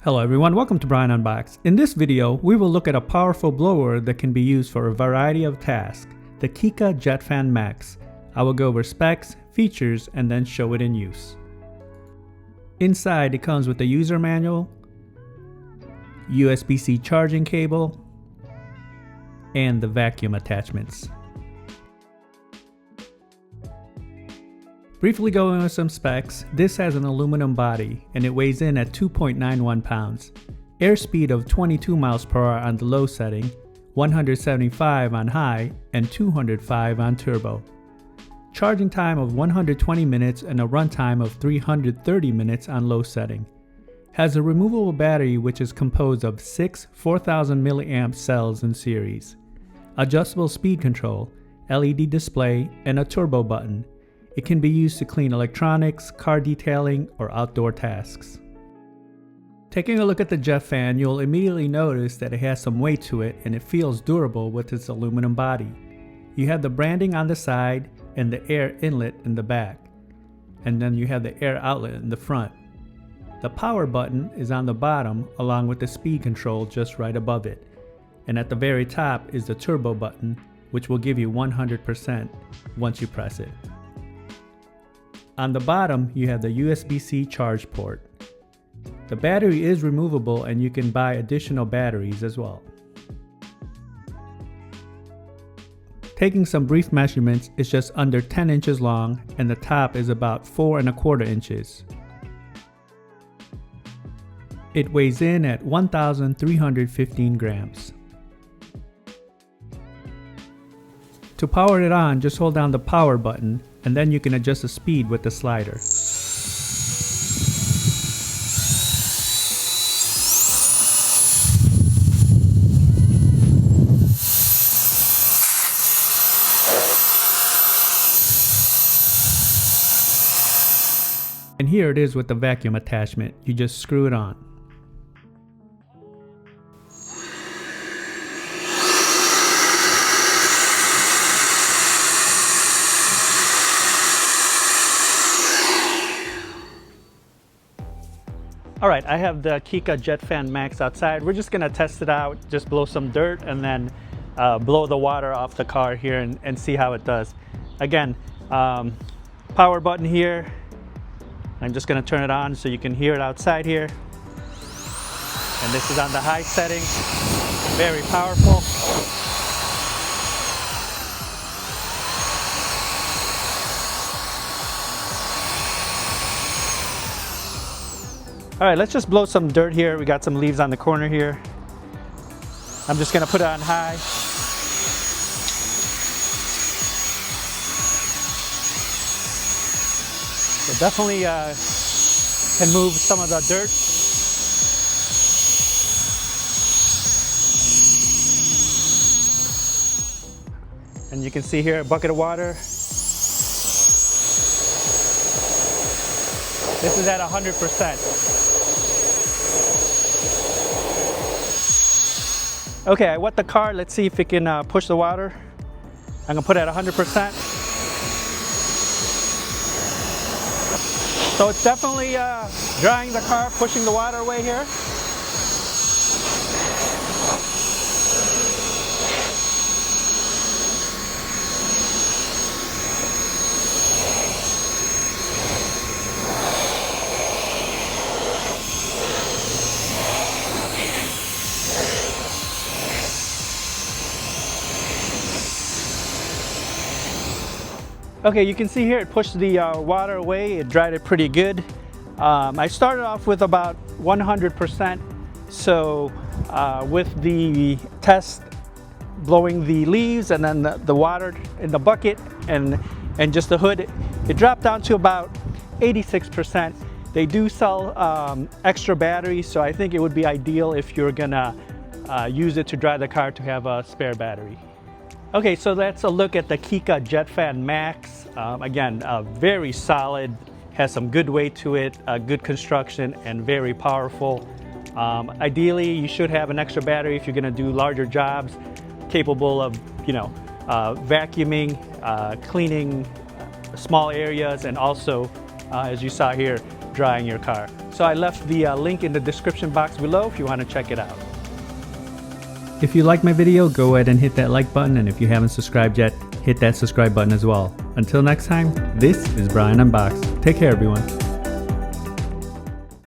Hello everyone, welcome to Brian Unboxed. In this video, we will look at a powerful blower that can be used for a variety of tasks, the KiCA Jet Fan Max. I will go over specs, features, and then show it in use. Inside, it comes with a user manual, USB-C charging cable, and the vacuum attachments. Briefly going over some specs, this has an aluminum body and it weighs in at 2.91 pounds. Airspeed of 22 miles per hour on the low setting, 175 on high, and 205 on turbo. Charging time of 120 minutes and a runtime of 330 minutes on low setting. Has a removable battery which is composed of 6 4000 mAh cells in series. Adjustable speed control, LED display, and a turbo button. It can be used to clean electronics, car detailing, or outdoor tasks. Taking a look at the jet fan, you'll immediately notice that it has some weight to it and it feels durable with its aluminum body. You have the branding on the side and the air inlet in the back, and then you have the air outlet in the front. The power button is on the bottom along with the speed control just right above it, and at the very top is the turbo button, which will give you 100% once you press it. On the bottom, you have the USB-C charge port. The battery is removable and you can buy additional batteries as well. Taking some brief measurements, it's just under 10 inches long and the top is about 4¼ inches. It weighs in at 1,315 grams. To power it on, just hold down the power button and then you can adjust the speed with the slider. And here it is with the vacuum attachment. You just screw it on. Alright, I have the KiCA Jet Fan Max outside. We're just going to test it out, just blow some dirt and then blow the water off the car here and see how it does. Again, power button here. I'm just going to turn it on so you can hear it outside here. And this is on the high setting, very powerful. All right, let's just blow some dirt here. We got some leaves on the corner here. I'm just gonna put it on high. So definitely can move some of the dirt. And you can see here a bucket of water. This is at 100%. Okay, I wet the car. Let's see if it can push the water. I'm gonna put it at 100%. So it's definitely drying the car, pushing the water away here. Okay, you can see here it pushed the water away. It dried it pretty good. I started off with about 100%. So with the test, blowing the leaves and then the water in the bucket and just the hood, it dropped down to about 86%. They do sell extra batteries, so I think it would be ideal if you're gonna use it to drive the car to have a spare battery. Okay, so that's a look at the KiCA Jet Fan Max. Again, very solid, has some good weight to it, good construction, and very powerful. Ideally, you should have an extra battery if you're gonna do larger jobs, capable of, vacuuming, cleaning small areas, and also, as you saw here, drying your car. So I left the link in the description box below if you want to check it out. If you like my video, go ahead and hit that like button, and if you haven't subscribed yet, hit that subscribe button as well. Until next time, this is Brian Unboxed. Take care, everyone.